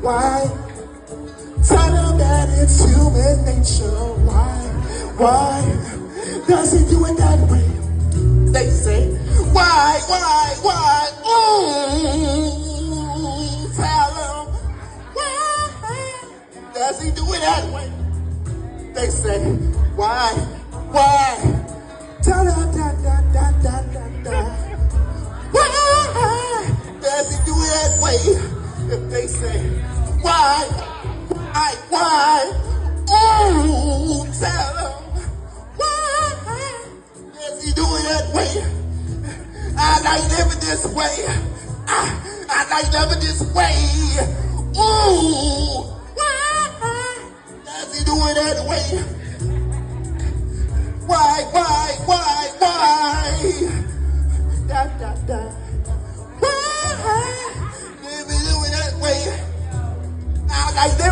Why? Tell them that it's human nature. Why does he do it that way? They say, why? Tell them, why does he do it that way? They say, why? Tell them, why does he do it that way? If they say, why? Ooh, tell them, why does he do it that way? I like living this way. I like living this way. Ooh, why does he do it that way? Why? Da. Why does he do it that way? I like living